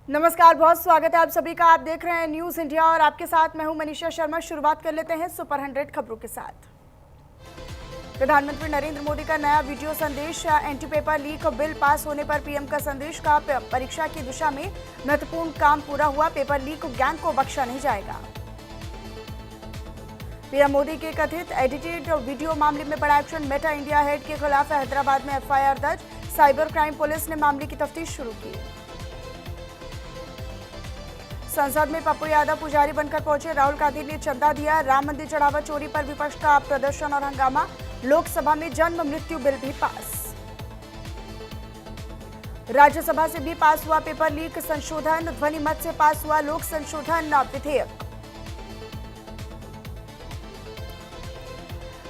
नमस्कार, बहुत स्वागत है आप सभी का। आप देख रहे हैं न्यूज़ इंडिया और आपके साथ मैं हूं मनीषा शर्मा। शुरुआत कर लेते हैं सुपर 100 खबरों के साथ। प्रधानमंत्री नरेंद्र मोदी का नया वीडियो संदेश। Anti paper leak bill pass होने पर पीएम का संदेश। का परीक्षा की दिशा में महत्वपूर्ण काम पूरा हुआ, पेपर लीक गैंग को बख्शा नहीं जाएगा। पीएम मोदी के कथित एडिटेड वीडियो मामले में बड़ा एक्शन। मेटा इंडिया हेड के खिलाफ हैदराबाद में एफआईआर दर्ज। साइबर क्राइम पुलिस ने मामले की तफ्तीश शुरू की। संसद में पप्पू यादव पुजारी बनकर पहुंचे। राहुल गांधी ने चंदा दिया। राम मंदिर चढ़ावा चोरी पर विपक्ष का प्रदर्शन और हंगामा। लोकसभा में जन्म मृत्यु बिल भी पास। राज्यसभा से भी पास हुआ पेपर लीक संशोधन। ध्वनि मत से पास हुआ लोक संशोधन विधेयक।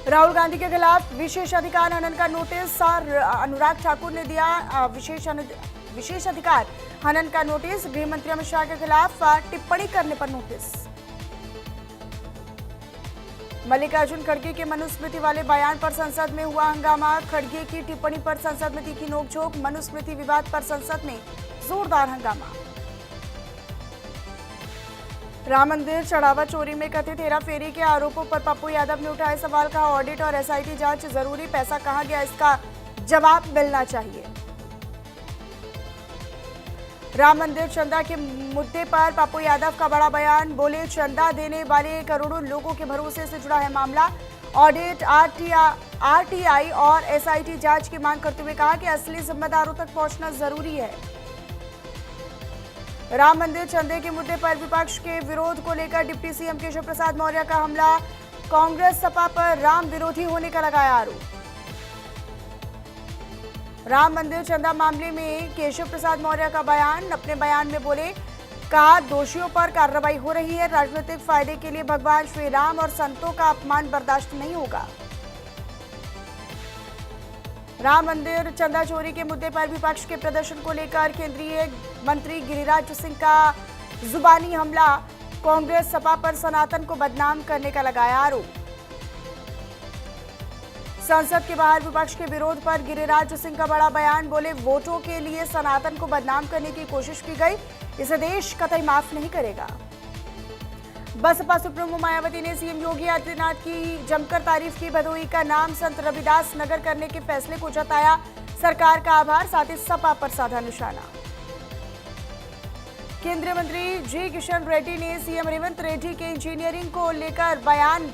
राहुल गांधी के खिलाफ विशेष अधिकार हनन का नोटिस और अनुराग ठाकुर ने दिया विशेष अधिकार हनन का नोटिस। गृह मंत्री अमित शाह के खिलाफ टिप्पणी करने पर नोटिस। मल्लिकार्जुन खड़गे के मनुस्मृति वाले बयान पर संसद में हुआ हंगामा। खड़गे की टिप्पणी पर संसद में तीखी नोकझोंक। मनुस्मृति विवाद पर संसद में जोरदार हंगामा। राम मंदिर चढ़ावा चोरी में कथित हेराफेरी के आरोपों पर पप्पू यादव ने उठाए सवाल। कहा ऑडिट और एसआईटी जांच जरूरी, पैसा कहां गया इसका जवाब मिलना चाहिए। राम मंदिर चंदा के मुद्दे पर पप्पू यादव का बड़ा बयान। बोले चंदा देने वाले करोड़ों लोगों के भरोसे से जुड़ा है मामला। ऑडिट, आरटीआई और एसआईटी जांच की मांग करते हुए कहा कि असली जिम्मेदारों तक पहुंचना जरूरी है। राम मंदिर चंदे के मुद्दे पर विपक्ष के विरोध को लेकर डिप्टी सीएम केशव प्रसाद मौर्य का हमला। कांग्रेस सपा पर राम विरोधी होने का लगाया आरोप। राम मंदिर चंदा मामले में केशव प्रसाद मौर्य का बयान। अपने बयान में बोले, कहा दोषियों पर कार्रवाई हो रही है। राजनीतिक फायदे के लिए भगवान श्री राम और संतों का अपमान बर्दाश्त नहीं होगा। राम मंदिर चंदा चोरी के मुद्दे पर विपक्ष के प्रदर्शन को लेकर केंद्रीय मंत्री गिरिराज सिंह का जुबानी हमला। कांग्रेस सपा पर सनातन को बदनाम करने का लगाया आरोप। संसद के बाहर विपक्ष के विरोध पर गिरिराज सिंह का बड़ा बयान। बोले वोटों के लिए सनातन को बदनाम करने की कोशिश की गई, इसे देश कतई माफ नहीं करेगा। बसपा सुप्रीमो मायावती ने सीएम योगी आदित्यनाथ की जमकर तारीफ की। भदोही का नाम संत रविदास नगर करने के फैसले को जताया सरकार का आभार, साथ ही सपा पर साधा निशाना। केंद्रीय मंत्री जी किशन रेड्डी ने सीएम रेवंत रेड्डी के इंजीनियरिंग को लेकर बयान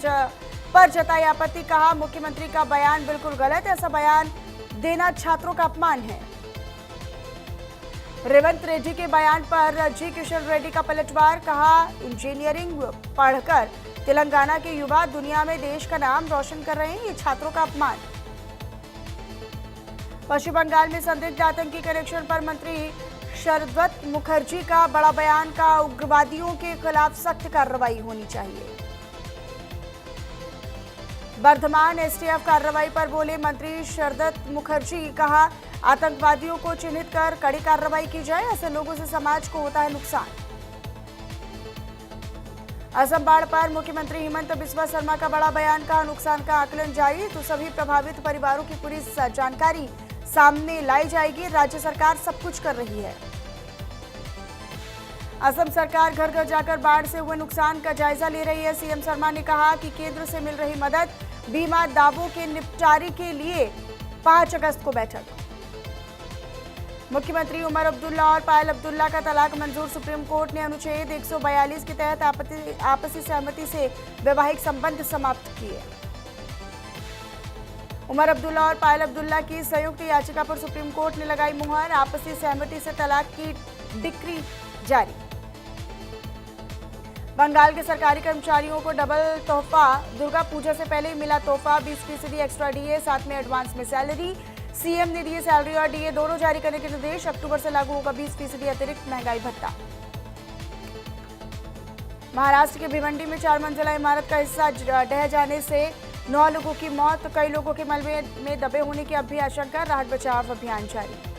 पर जताई आपत्ति। कहा मुख्यमंत्री का बयान बिल्कुल गलत है, ऐसा बयान देना छात्रों का अपमान है। रेवंत रेड्डी के बयान पर जी किशन रेड्डी का पलटवार। कहा इंजीनियरिंग पढ़कर तेलंगाना के युवा दुनिया में देश का नाम रोशन कर रहे हैं, ये छात्रों का अपमान। पश्चिम बंगाल में संदिग्ध आतंकी कनेक्शन पर मंत्री शरदत्त मुखर्जी का बड़ा बयान। का उग्रवादियों के खिलाफ सख्त कार्रवाई होनी चाहिए। वर्धमान एसटीएफ कार्रवाई पर बोले मंत्री शरदत्त मुखर्जी। कहा आतंकवादियों को चिन्हित कर कड़ी कार्रवाई की जाए, ऐसे लोगों से समाज को होता है नुकसान। असम बाढ़ पर मुख्यमंत्री हिमंत बिस्वा शर्मा का बड़ा बयान। कहा नुकसान का आकलन जारी, तो सभी प्रभावित परिवारों की पूरी जानकारी सामने लाई जाएगी। राज्य सरकार सब कुछ कर रही है। असम सरकार घर घर जाकर बाढ़ से हुए नुकसान का जायजा ले रही है। सीएम शर्मा ने कहा कि केंद्र से मिल रही मदद, बीमा दावों के निपटारे के लिए 5 अगस्त को बैठक। मुख्यमंत्री उमर अब्दुल्ला और पायल अब्दुल्ला का तलाक मंजूर। सुप्रीम कोर्ट ने अनुच्छेद 142 के तहत आपसी सहमति से वैवाहिक संबंध समाप्त किए। उमर अब्दुल्ला और पायल अब्दुल्ला की संयुक्त याचिका पर सुप्रीम कोर्ट ने लगाई मुहर। आपसी सहमति से तलाक की डिक्री जारी। बंगाल के सरकारी कर्मचारियों को डबल तोहफा। दुर्गा पूजा से पहले ही मिला तोहफा। 20% एक्स्ट्रा डीए, साथ में एडवांस में सैलरी। सीएम ने दिए सैलरी और डीए दोनों जारी करने के निर्देश। अक्टूबर से लागू होगा 20% अतिरिक्त महंगाई भत्ता। महाराष्ट्र के भिवंडी में 4 मंजिला इमारत का हिस्सा ढह जाने से 9 लोगों की मौत। कई लोगों के मलबे में दबे होने की अब भी आशंका। राहत बचाव अभियान जारी।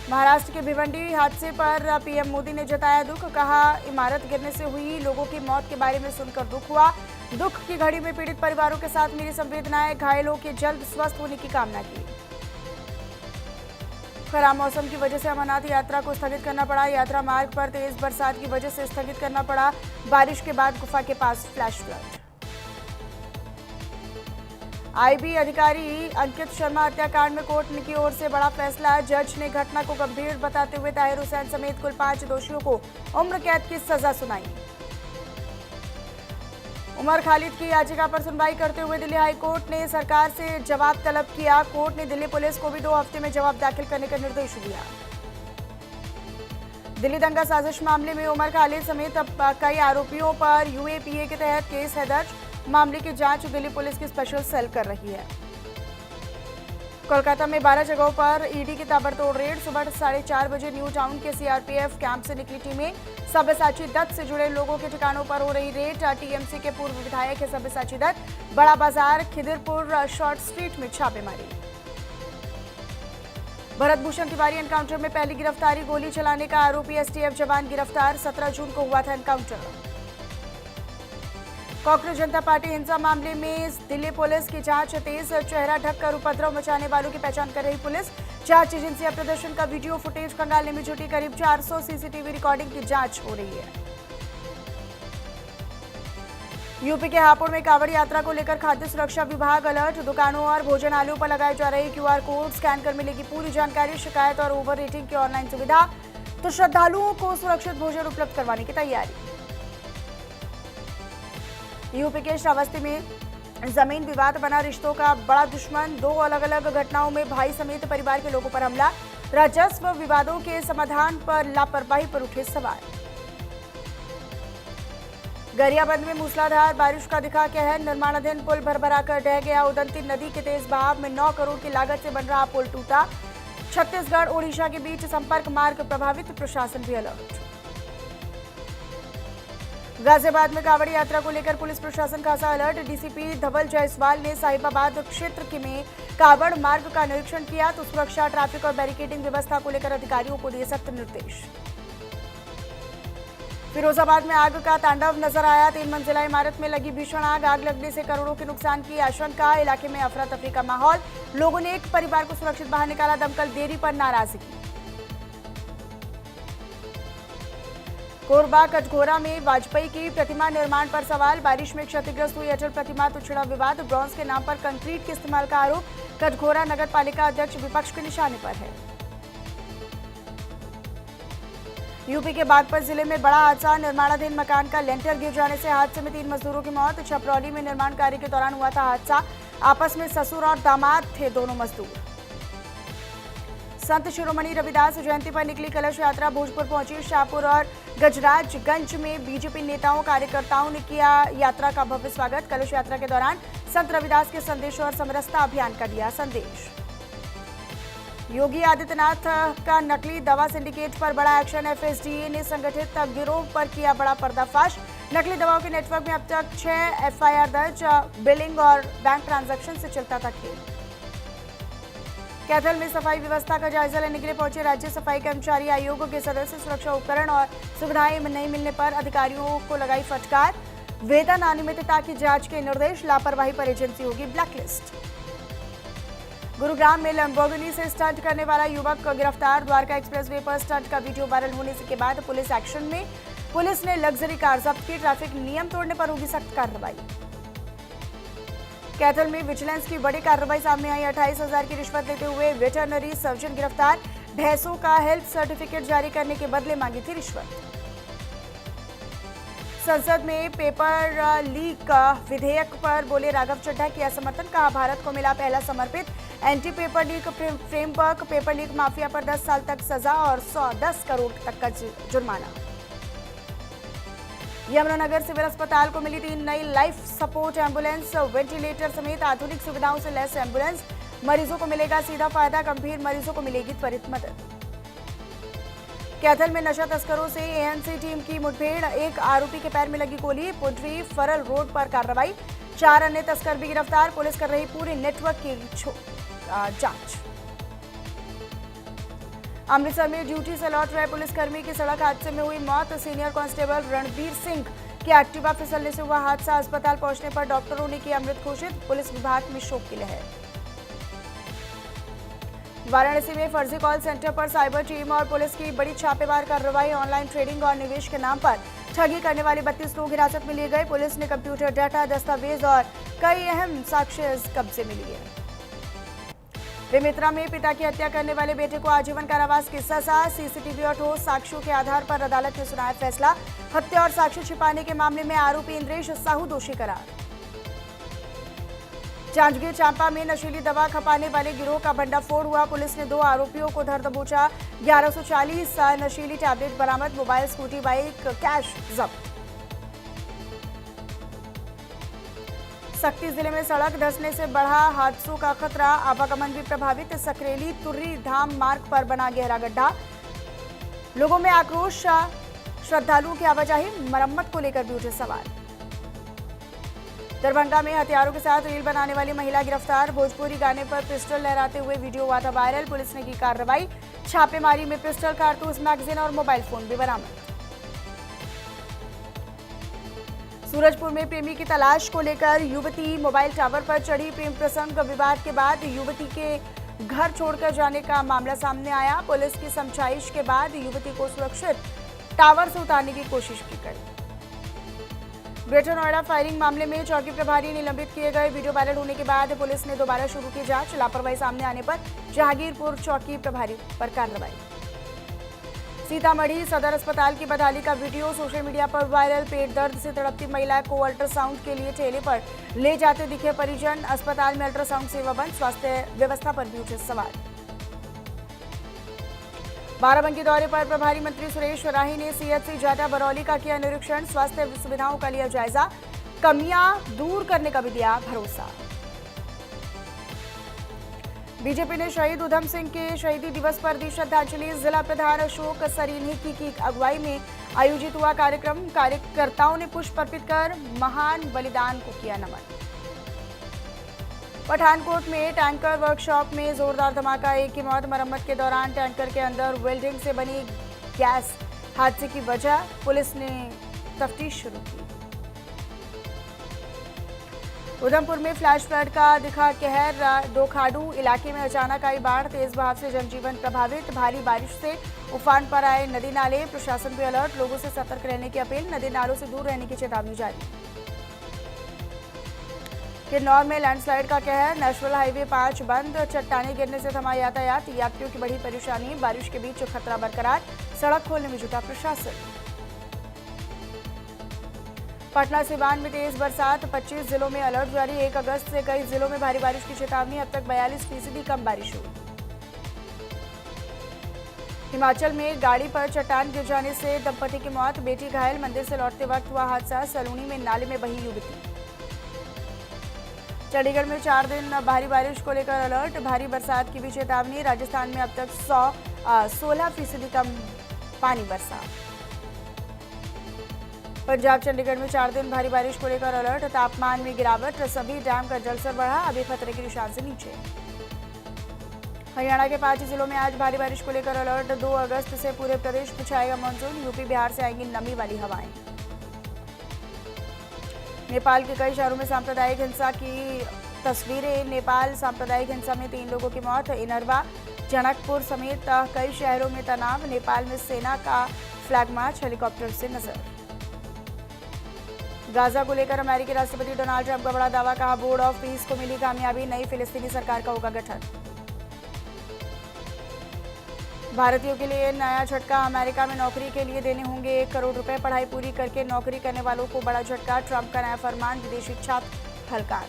महाराष्ट्र के भिवंडी हादसे पर पीएम मोदी ने जताया दुख। कहा इमारत गिरने से हुई लोगों की मौत के बारे में सुनकर दुख हुआ। दुख की घड़ी में पीड़ित परिवारों के साथ मेरी संवेदनाएं। घायलों के जल्द स्वस्थ होने की कामना की। खराब मौसम की वजह से अमरनाथ यात्रा को स्थगित करना पड़ा। यात्रा मार्ग पर तेज बरसात की वजह से स्थगित करना पड़ा। बारिश के बाद गुफा के पास फ्लैश फ्लड। आईबी अधिकारी अंकित शर्मा हत्याकांड में कोर्ट की ओर से बड़ा फैसला। जज ने घटना को गंभीर बताते हुए ताहिर हुसैन समेत कुल 5 दोषियों को उम्र कैद की सजा सुनाई। उमर खालिद की याचिका पर सुनवाई करते हुए दिल्ली हाई कोर्ट ने सरकार से जवाब तलब किया। कोर्ट ने दिल्ली पुलिस को भी 2 हफ्ते में जवाब दाखिल करने का निर्देश दिया। दिल्ली दंगा साजिश मामले में उमर खालिद समेत कई आरोपियों पर यूएपीए के तहत केस है दर्ज। मामले की जांच दिल्ली पुलिस की स्पेशल सेल कर रही है। कोलकाता में 12 जगहों पर ईडी की ताबड़तोड़ रेड। सुबह 4:30 बजे न्यू टाउन के सीआरपीएफ कैंप से निकली टीमें। सब्यसाची दत्त से जुड़े लोगों के ठिकानों पर हो रही रेड। टीएमसी के पूर्व विधायक है सब्यसाची दत्त। बड़ा बाजार, खिदिरपुर शॉर्ट स्ट्रीट में छापेमारी। भरत भूषण तिवारी एनकाउंटर में पहली गिरफ्तारी। गोली चलाने का आरोपी एसटीएफ जवान गिरफ्तार। 17 जून को हुआ था एनकाउंटर। कांग्रेस जनता पार्टी हिंसा मामले में दिल्ली पुलिस की जांच तेज। चेहरा ढककर उपद्रव मचाने वालों की पहचान कर रही पुलिस। जांच एजेंसियां प्रदर्शन का वीडियो फुटेज खंगालने में जुटी। करीब 400 सीसीटीवी रिकॉर्डिंग की जांच हो रही है। यूपी के हापुड़ में कांवड़ यात्रा को लेकर खाद्य सुरक्षा विभाग अलर्ट। दुकानों और भोजनालयों पर लगाए जा रहे क्यूआर कोड स्कैन कर मिलेगी पूरी जानकारी। शिकायत और ओवर रेटिंग की ऑनलाइन सुविधा, तो श्रद्धालुओं को सुरक्षित भोजन उपलब्ध करवाने की तैयारी। यूपी के श्रावस्ती में जमीन विवाद बना रिश्तों का बड़ा दुश्मन। 2 अलग अलग घटनाओं में भाई समेत परिवार के लोगों पर हमला। राजस्व विवादों के समाधान पर लापरवाही पर उठे सवाल। गरियाबंद में मूसलाधार बारिश का दिखा कहर। निर्माणाधीन पुल भरभराकर ढह गया। उदंती नदी के तेज बहाव में 9 करोड़ की लागत से बन रहा पुल टूटा। छत्तीसगढ़ ओडिशा के बीच संपर्क मार्ग प्रभावित, प्रशासन भी अलर्ट। गाजियाबाद में कांवड़ यात्रा को लेकर पुलिस प्रशासन खासा अलर्ट। डीसीपी धवल जायसवाल ने साहिबाबाद क्षेत्र में कांवड़ मार्ग का निरीक्षण किया। तो सुरक्षा, ट्रैफिक और बैरिकेडिंग व्यवस्था को लेकर अधिकारियों को दिए सख्त निर्देश। फिरोजाबाद में आग का तांडव नजर आया। 3 मंजिला इमारत में लगी भीषण आग। आग लगने से करोड़ों के नुकसान की आशंका। इलाके में अफरा तफरी का माहौल। लोगों ने एक परिवार को सुरक्षित बाहर निकाला। दमकल देरी पर नाराजगी। कोरबा कटघोरा में वाजपेयी की प्रतिमा निर्माण पर सवाल। बारिश में क्षतिग्रस्त हुई अटल प्रतिमा तो छिड़ा विवाद। ब्रॉन्ज के नाम पर कंक्रीट के इस्तेमाल का आरोप। कटघोरा नगर पालिका अध्यक्ष विपक्ष के निशाने पर है। यूपी के बागपत जिले में बड़ा हादसा। निर्माणाधीन मकान का लेंटर गिर जाने से हादसे में 3 मजदूरों की मौत। छपरौली में निर्माण कार्य के दौरान हुआ था हादसा। आपस में ससुर और दामाद थे दोनों मजदूर। संत शिरोमणि रविदास जयंती पर निकली कलश यात्रा भोजपुर पहुंची। शाहपुर और गजराजगंज में बीजेपी नेताओं कार्यकर्ताओं ने किया यात्रा का भव्य स्वागत। कलश यात्रा के दौरान संत रविदास के संदेश और समरसता अभियान का दिया संदेश। योगी आदित्यनाथ का नकली दवा सिंडिकेट पर बड़ा एक्शन। एफएसडीए ने संगठित गिरोह पर किया बड़ा पर्दाफाश। नकली दवाओं के नेटवर्क में अब तक 6 एफआईआर दर्ज। बिलिंग और बैंक ट्रांजैक्शन से चलता था खेल। कैथल में सफाई व्यवस्था का जायजा लेने के लिए पहुंचे राज्य सफाई कर्मचारी आयोग के सदस्य। सुरक्षा उपकरण और सुविधाएं नहीं मिलने पर अधिकारियों को लगाई फटकार। वेतन अनियमितता की जांच के निर्देश। लापरवाही पर एजेंसी होगी ब्लैकलिस्ट। गुरुग्राम में लैम्बोर्गिनी से स्टंट करने वाला युवक गिरफ्तार। द्वारका एक्सप्रेसवे पर स्टंट का वीडियो वायरल होने के बाद पुलिस एक्शन में। पुलिस ने लग्जरी कार जब्त की। ट्रैफिक नियम तोड़ने पर होगी सख्त कार्रवाई। कैथल में विजिलेंस की बड़ी कार्रवाई सामने आई। 28,000 की रिश्वत लेते हुए वेटरनरी सर्जन गिरफ्तार। भैंसों का हेल्थ सर्टिफिकेट जारी करने के बदले मांगी थी रिश्वत। संसद में पेपर लीक विधेयक पर बोले राघव चड्ढा, किया समर्थन। कहा भारत को मिला पहला समर्पित anti paper leak framework. Paper leak mafia पर 10 साल तक सजा और 110 करोड़ तक का जुर्माना। यमुनानगर सिविल अस्पताल को मिली 3 नई लाइफ सपोर्ट एम्बुलेंस। वेंटिलेटर समेत आधुनिक सुविधाओं से लैस एम्बुलेंस। मरीजों को मिलेगा सीधा फायदा। गंभीर मरीजों को मिलेगी त्वरित मदद। कैथल में नशा तस्करों से एएनसी टीम की मुठभेड़। एक आरोपी के पैर में लगी गोली। पुंडरी फरल रोड पर कार्रवाई। 4 अन्य तस्कर भी गिरफ्तार। पुलिस कर रही पूरे नेटवर्क की जांच। अमृतसर में ड्यूटी से लौट रहे पुलिसकर्मी की सड़क हादसे में हुई मौत। सीनियर कांस्टेबल रणबीर सिंह की एक्टिवा फिसलने से हुआ हादसा। अस्पताल पहुंचने पर डॉक्टरों ने किया मृत घोषित। पुलिस विभाग में शोक की लहर। वाराणसी में फर्जी कॉल सेंटर पर साइबर टीम और पुलिस की बड़ी छापेमार कार्रवाई। ऑनलाइन ट्रेडिंग और निवेश के नाम पर ठगी करने वाले 32 लोग हिरासत में लिए गए। पुलिस ने कंप्यूटर डाटा, दस्तावेज और कई अहम साक्ष्य कब्जे में लिए। बेमेतरा में पिता की हत्या करने वाले बेटे को आजीवन कारावास की सजा। सीसीटीवी और ठोस साक्ष्यों के आधार पर अदालत ने सुनाया फैसला। हत्या और साक्ष्य छिपाने के मामले में आरोपी इंद्रेश साहू दोषी करार। जांजगीर चांपा में नशीली दवा खपाने वाले गिरोह का भंडाफोड़ हुआ। पुलिस ने 2 आरोपियों को धर दबोचा। 1140 नशीली टैबलेट बरामद। मोबाइल, स्कूटी, बाइक, कैश जब्त। सक्ती जिले में सड़क धंसने से बढ़ा हादसों का खतरा। आवागमन भी प्रभावित। सकरेली तुर्री धाम मार्ग पर बना गहरा गड्ढा। लोगों में आक्रोश। श्रद्धालुओं की आवाजाही। मरम्मत को लेकर भी उठे सवाल। दरभंगा में हथियारों के साथ रील बनाने वाली महिला गिरफ्तार। भोजपुरी गाने पर पिस्टल लहराते हुए वीडियो हुआ था वायरल। पुलिस ने की कार्रवाई। छापेमारी में पिस्टल, कारतूस, मैगजीन और मोबाइल फोन भी बरामद। सूरजपुर में प्रेमी की तलाश को लेकर युवती मोबाइल टावर पर चढ़ी। प्रेम प्रसंग विवाद के बाद युवती के घर छोड़कर जाने का मामला सामने आया। पुलिस की समझाइश के बाद युवती को सुरक्षित टावर से उतारने की कोशिश की गई। ग्रेटर नोएडा फायरिंग मामले में चौकी प्रभारी निलंबित किए गए। वीडियो वायरल होने के बाद पुलिस ने दोबारा शुरू की जांच। लापरवाही सामने आने पर जहांगीरपुर चौकी प्रभारी पर कार्रवाई। सीतामढ़ी सदर अस्पताल की बदहाली का वीडियो सोशल मीडिया पर वायरल। पेट दर्द से तड़पती महिला को अल्ट्रासाउंड के लिए ठेले पर ले जाते दिखे परिजन। अस्पताल में अल्ट्रासाउंड सेवा बंद। स्वास्थ्य व्यवस्था पर भी उठे सवाल। बाराबंकी दौरे पर प्रभारी मंत्री सुरेश राही ने सीएचसी जाटा बरौली का किया निरीक्षण। स्वास्थ्य सुविधाओं का लिया जायजा। कमियां दूर करने का भी दिया भरोसा। बीजेपी ने शहीद उधम सिंह के शहीदी दिवस पर दी श्रद्धांजलि। जिला प्रधान अशोक सरीनिकी की अगुवाई में आयोजित हुआ कार्यक्रम। कार्यकर्ताओं ने पुष्प अर्पित कर महान बलिदान को किया नमन। पठानकोट में टैंकर वर्कशॉप में जोरदार धमाका। एक की मौत। मरम्मत के दौरान टैंकर के अंदर वेल्डिंग से बनी गैस। हादसे की वजह पुलिस ने तफ्तीश शुरू की। उधमपुर में फ्लैश फ्लड का दिखा कहर। डोखाडू इलाके में अचानक आई बाढ़। तेज बहाव से जनजीवन प्रभावित। भारी बारिश से उफान पर आए नदी नाले। प्रशासन भी अलर्ट। लोगों से सतर्क रहने की अपील। नदी नालों से दूर रहने की चेतावनी जारी। किन्नौर में लैंडस्लाइड का कहर। नेशनल हाईवे 5 बंद। चट्टाने गिरने से थमा यातायात। यात्रियों की बड़ी परेशानी। बारिश के बीच खतरा बरकरार। सड़क खोलने में जुटा प्रशासन। पटना सिवान में तेज बरसात। 25 जिलों में अलर्ट जारी। 1 अगस्त से कई जिलों में भारी बारिश की चेतावनी। अब तक 42% कम बारिश हुई। हिमाचल में गाड़ी पर चट्टान गिर जाने से दंपति की मौत। बेटी घायल। मंदिर से लौटते वक्त हुआ हादसा। सलूनी में नाले में बही युवती। चंडीगढ़ में 4 दिन भारी बारिश को लेकर अलर्ट। भारी बरसात की भी चेतावनी। राजस्थान में अब तक 16% कम पानी बरसा। पंजाब चंडीगढ़ में 4 दिन भारी बारिश को लेकर अलर्ट। तापमान में गिरावट। सभी डैम का जलस्तर बढ़ा। अभी खतरे के निशान से नीचे। हरियाणा के 5 जिलों में आज भारी बारिश को लेकर अलर्ट। 2 अगस्त से पूरे प्रदेश में छाएगा मानसून। यूपी बिहार से आएंगी नमी वाली हवाएं। नेपाल के कई शहरों में सांप्रदायिक हिंसा की तस्वीरें। नेपाल सांप्रदायिक हिंसा में 3 लोगों की मौत। इनरवा, जनकपुर समेत कई शहरों में तनाव। नेपाल में सेना का फ्लैग मार्च। हेलीकॉप्टर से नजर। गाजा को लेकर अमेरिकी राष्ट्रपति डोनाल्ड ट्रंप का बड़ा दावा। कहा बोर्ड ऑफ पीस को मिली कामयाबी। नई फिलिस्तीनी सरकार का होगा गठन। भारतीयों के लिए नया झटका। अमेरिका में नौकरी के लिए देने होंगे 1 करोड़ रुपए। पढ़ाई पूरी करके नौकरी करने वालों को बड़ा झटका। ट्रंप का नया फरमान। विदेशी छात्र हलकान।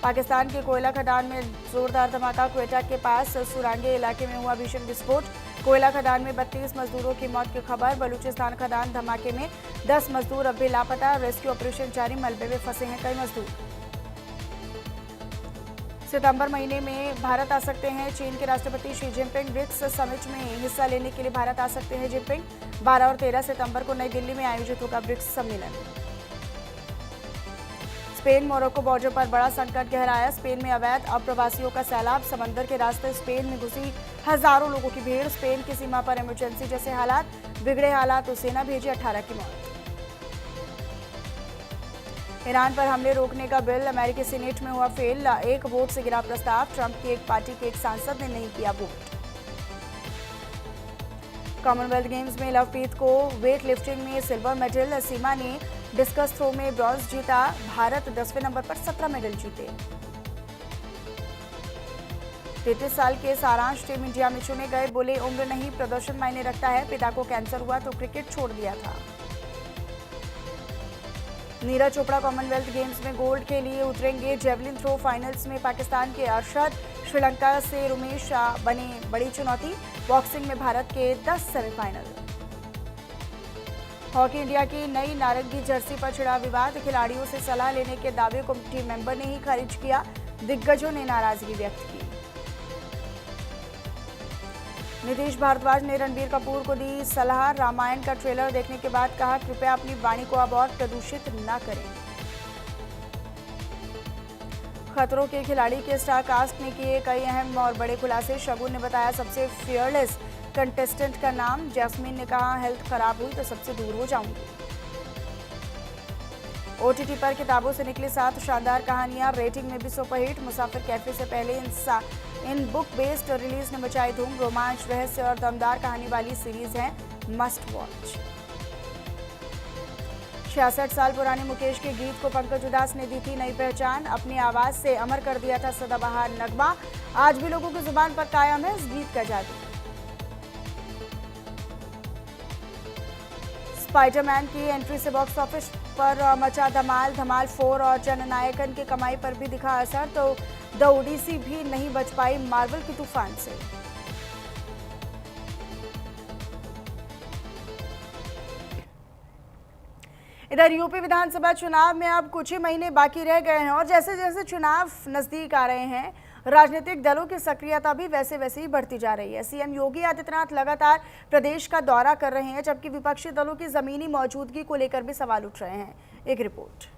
पाकिस्तान के कोयला खदान में जोरदार धमाका। क्वेटा के पास सुरांगे इलाके में हुआ भीषण विस्फोट। कोयला खदान में 32 मजदूरों की मौत की खबर। बलूचिस्तान खदान धमाके में 10 मजदूर अब भी लापता। रेस्क्यू ऑपरेशन जारी। मलबे में फंसे हैं कई मजदूर। सितंबर महीने में भारत आ सकते हैं चीन के राष्ट्रपति शी जिनपिंग। ब्रिक्स समिट में हिस्सा लेने के लिए भारत आ सकते हैं जिनपिंग। 12 और 13 सितंबर को नई दिल्ली में आयोजित होगा ब्रिक्स सम्मेलन। स्पेन मोरक्को बॉर्डर पर बड़ा संकट गहराया। स्पेन में अवैध अप्रवासियों का सैलाब। समंदर के रास्ते स्पेन में घुसी हजारों लोगों की भीड़। स्पेन की सीमा पर इमरजेंसी जैसे हालात। बिगड़े हालात तो सेना भेजी। 18 की मौत। ईरान पर हमले रोकने का बिल अमेरिकी सीनेट में हुआ फेल, 1 वोट से गिरा प्रस्ताव। ट्रंप की एक पार्टी के एक सांसद ने नहीं किया वोट। कॉमनवेल्थ गेम्स में लवप्रीत को वेट लिफ्टिंग में सिल्वर मेडल, सीमा ने डिस्कस थ्रो में ब्रॉन्ज जीता। भारत 10वें नंबर पर 17 मेडल जीते। 33 साल के सारांश टीम इंडिया में चुने गए, बोले उम्र नहीं प्रदर्शन मायने रखता है। पिता को कैंसर हुआ तो क्रिकेट छोड़ दिया था। नीरज चोपड़ा कॉमनवेल्थ गेम्स में गोल्ड के लिए उतरेंगे। जेवलिन थ्रो फाइनल्स में पाकिस्तान के अरशद, श्रीलंका से रुमेश बने बड़ी चुनौती। बॉक्सिंग में भारत के 10 सेमीफाइनल। हॉकी इंडिया की नई नारंगी जर्सी पर छिड़ा विवाद, खिलाड़ियों से सलाह लेने के दावे को टीम मेंबर ने ही खारिज किया। दिग्गजों ने नाराजगी व्यक्त की। नीतीश भारद्वाज ने रणबीर कपूर को दी सलाह, रामायण का ट्रेलर देखने के बाद कहा कृपया अपनी वाणी को अब और प्रदूषित न करें। खतरों के खिलाड़ी के स्टार कास्ट ने किए कई अहम और बड़े खुलासे। शगुन ने बताया सबसे फियरलेस कंटेस्टेंट का नाम। जैस्मीन ने कहा हेल्थ खराब हुई तो सबसे दूर हो जाऊंगी। ओटीटी पर किताबों से निकली 7 शानदार कहानियां, रेटिंग में भी सुपरहिट। मुसाफिर कैफे से पहले इन बुक बेस्ड रिलीज ने मचाई धूम। रोमांच, रहस्य और दमदार कहानी वाली सीरीज है, मस्ट वॉच। 66 साल पुराने मुकेश के गीत को पंकज उदास ने दी थी नई पहचान। अपनी आवाज से अमर कर दिया था सदाबहार नगमा। आज भी लोगों की जुबान पर कायम है इस गीत का जादू। स्पाइडरमैन की एंट्री से बॉक्स ऑफिस पर मचा धमाल। धमाल 4 और जननायकन की कमाई पर भी दिखा असर, तो द ओडिसी भी नहीं बच पाई मार्वल के तूफान से। इधर यूपी विधानसभा चुनाव में अब कुछ ही महीने बाकी रह गए हैं और जैसे जैसे चुनाव नजदीक आ रहे हैं, राजनीतिक दलों की सक्रियता भी वैसे वैसे ही बढ़ती जा रही है। सीएम योगी आदित्यनाथ लगातार प्रदेश का दौरा कर रहे हैं, जबकि विपक्षी दलों की जमीनी मौजूदगी को लेकर भी सवाल उठ रहे हैं। एक रिपोर्ट।